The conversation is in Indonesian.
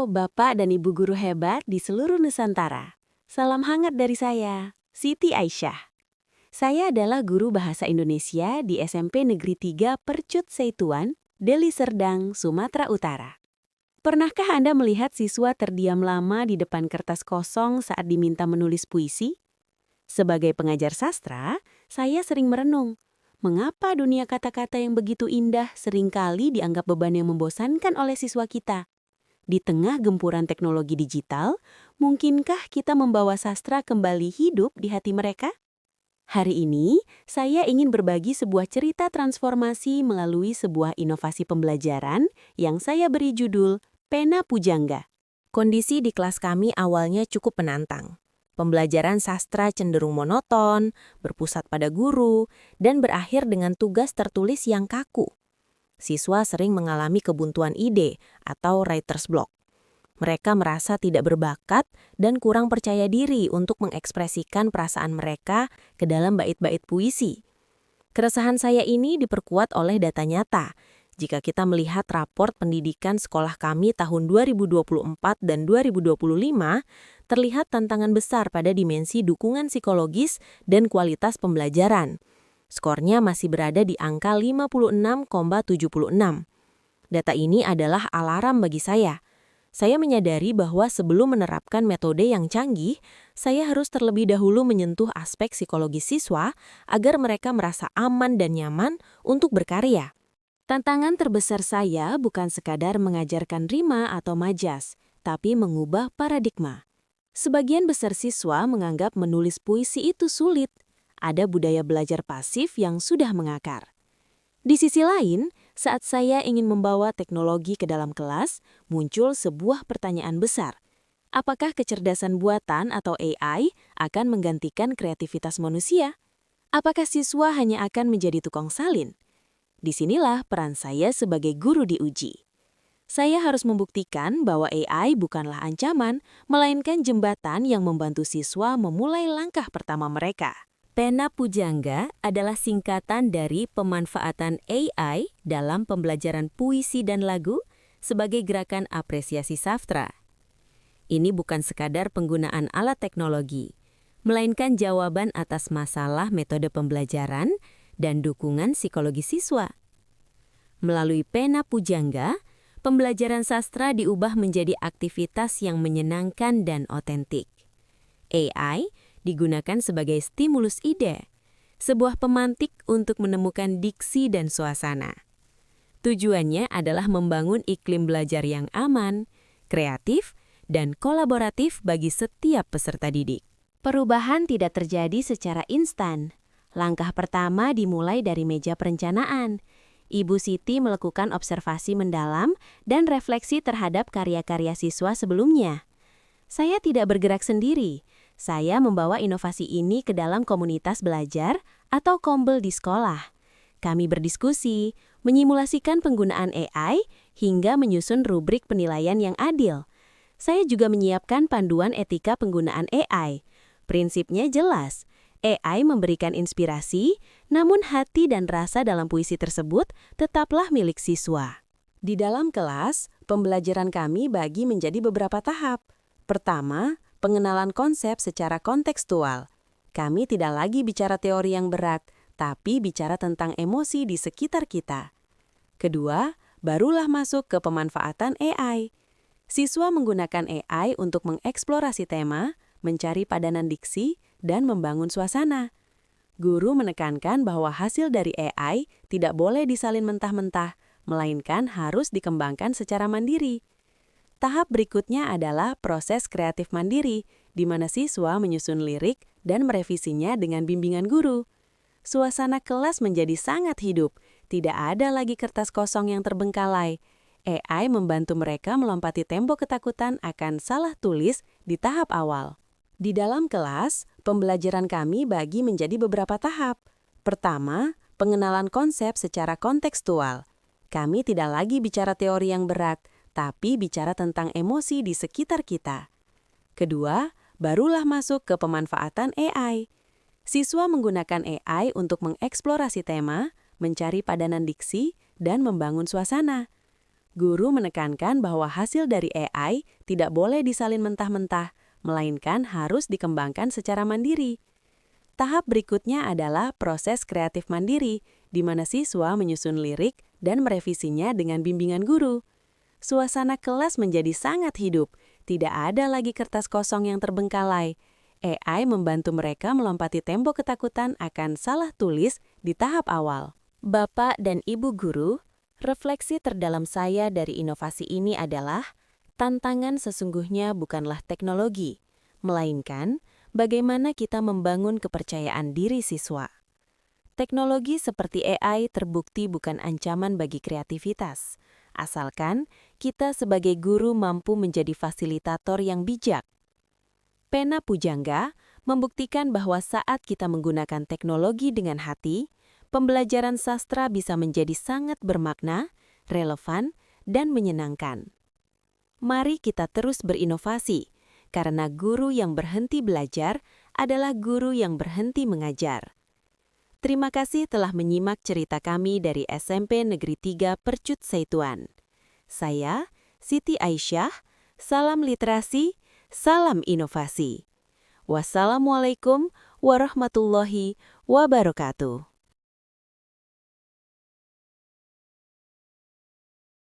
Bapak dan Ibu guru hebat di seluruh Nusantara. Salam hangat dari saya, Siti Aisyah. Saya adalah guru bahasa Indonesia di SMP Negeri 3 Percut Seituan, Deli Serdang, Sumatera Utara. Pernahkah Anda melihat siswa terdiam lama di depan kertas kosong saat diminta menulis puisi? Sebagai pengajar sastra, saya sering merenung. Mengapa dunia kata-kata yang begitu indah seringkali dianggap beban yang membosankan oleh siswa kita? Di tengah gempuran teknologi digital, mungkinkah kita membawa sastra kembali hidup di hati mereka? Hari ini, saya ingin berbagi sebuah cerita transformasi melalui sebuah inovasi pembelajaran yang saya beri judul Pena Pujangga. Kondisi di kelas kami awalnya cukup menantang. Pembelajaran sastra cenderung monoton, berpusat pada guru, dan berakhir dengan tugas tertulis yang kaku. Siswa sering mengalami kebuntuan ide atau writer's block. Mereka merasa tidak berbakat dan kurang percaya diri untuk mengekspresikan perasaan mereka ke dalam bait-bait puisi. Keresahan saya ini diperkuat oleh data nyata. Jika kita melihat raport pendidikan sekolah kami tahun 2024 dan 2025, terlihat tantangan besar pada dimensi dukungan psikologis dan kualitas pembelajaran. Skornya masih berada di angka 56,76. Data ini adalah alarm bagi saya. Saya menyadari bahwa sebelum menerapkan metode yang canggih, saya harus terlebih dahulu menyentuh aspek psikologis siswa agar mereka merasa aman dan nyaman untuk berkarya. Tantangan terbesar saya bukan sekadar mengajarkan rima atau majas, tapi mengubah paradigma. Sebagian besar siswa menganggap menulis puisi itu sulit. Ada budaya belajar pasif yang sudah mengakar. Di sisi lain, saat saya ingin membawa teknologi ke dalam kelas, muncul sebuah pertanyaan besar. Apakah kecerdasan buatan atau AI akan menggantikan kreativitas manusia? Apakah siswa hanya akan menjadi tukang salin? Disinilah peran saya sebagai guru diuji. Saya harus membuktikan bahwa AI bukanlah ancaman, melainkan jembatan yang membantu siswa memulai langkah pertama mereka. Pena Pujangga adalah singkatan dari pemanfaatan AI dalam pembelajaran puisi dan lagu sebagai gerakan apresiasi sastra. Ini bukan sekadar penggunaan alat teknologi, melainkan jawaban atas masalah metode pembelajaran dan dukungan psikologi siswa. Melalui Pena Pujangga, pembelajaran sastra diubah menjadi aktivitas yang menyenangkan dan otentik. AI digunakan sebagai stimulus ide, sebuah pemantik untuk menemukan diksi dan suasana. Tujuannya adalah membangun iklim belajar yang aman, kreatif, dan kolaboratif bagi setiap peserta didik. Perubahan tidak terjadi secara instan. Langkah pertama dimulai dari meja perencanaan. Ibu Siti melakukan observasi mendalam dan refleksi terhadap karya-karya siswa sebelumnya. Saya tidak bergerak sendiri. Saya membawa inovasi ini ke dalam komunitas belajar atau kombel di sekolah. Kami berdiskusi, menyimulasikan penggunaan AI, hingga menyusun rubrik penilaian yang adil. Saya juga menyiapkan panduan etika penggunaan AI. Prinsipnya jelas, AI memberikan inspirasi, namun hati dan rasa dalam puisi tersebut tetaplah milik siswa. Di dalam kelas, pembelajaran kami bagi menjadi beberapa tahap. Pertama, pengenalan konsep secara kontekstual. Kami tidak lagi bicara teori yang berat, tapi bicara tentang emosi di sekitar kita. Kedua, barulah masuk ke pemanfaatan AI. Siswa menggunakan AI untuk mengeksplorasi tema, mencari padanan diksi, dan membangun suasana. Guru menekankan bahwa hasil dari AI tidak boleh disalin mentah-mentah, melainkan harus dikembangkan secara mandiri. Tahap berikutnya adalah proses kreatif mandiri, di mana siswa menyusun lirik dan merevisinya dengan bimbingan guru. Suasana kelas menjadi sangat hidup, tidak ada lagi kertas kosong yang terbengkalai. AI membantu mereka melompati tembok ketakutan akan salah tulis di tahap awal. Di dalam kelas, pembelajaran kami bagi menjadi beberapa tahap. Pertama, pengenalan konsep secara kontekstual. Kami tidak lagi bicara teori yang berat, tapi bicara tentang emosi di sekitar kita. Kedua, barulah masuk ke pemanfaatan AI. Siswa menggunakan AI untuk mengeksplorasi tema, mencari padanan diksi, dan membangun suasana. Guru menekankan bahwa hasil dari AI tidak boleh disalin mentah-mentah, melainkan harus dikembangkan secara mandiri. Tahap berikutnya adalah proses kreatif mandiri, di mana siswa menyusun lirik dan merevisinya dengan bimbingan guru. Suasana kelas menjadi sangat hidup, tidak ada lagi kertas kosong yang terbengkalai. AI membantu mereka melompati tembok ketakutan akan salah tulis di tahap awal. Bapak dan Ibu guru, refleksi terdalam saya dari inovasi ini adalah tantangan sesungguhnya bukanlah teknologi, melainkan bagaimana kita membangun kepercayaan diri siswa. Teknologi seperti AI terbukti bukan ancaman bagi kreativitas, asalkan kita sebagai guru mampu menjadi fasilitator yang bijak. Pena Pujangga membuktikan bahwa saat kita menggunakan teknologi dengan hati, pembelajaran sastra bisa menjadi sangat bermakna, relevan, dan menyenangkan. Mari kita terus berinovasi, karena guru yang berhenti belajar adalah guru yang berhenti mengajar. Terima kasih telah menyimak cerita kami dari SMP Negeri 3 Percut Seituan. Saya, Siti Aisyah, salam literasi, salam inovasi. Wassalamualaikum warahmatullahi wabarakatuh.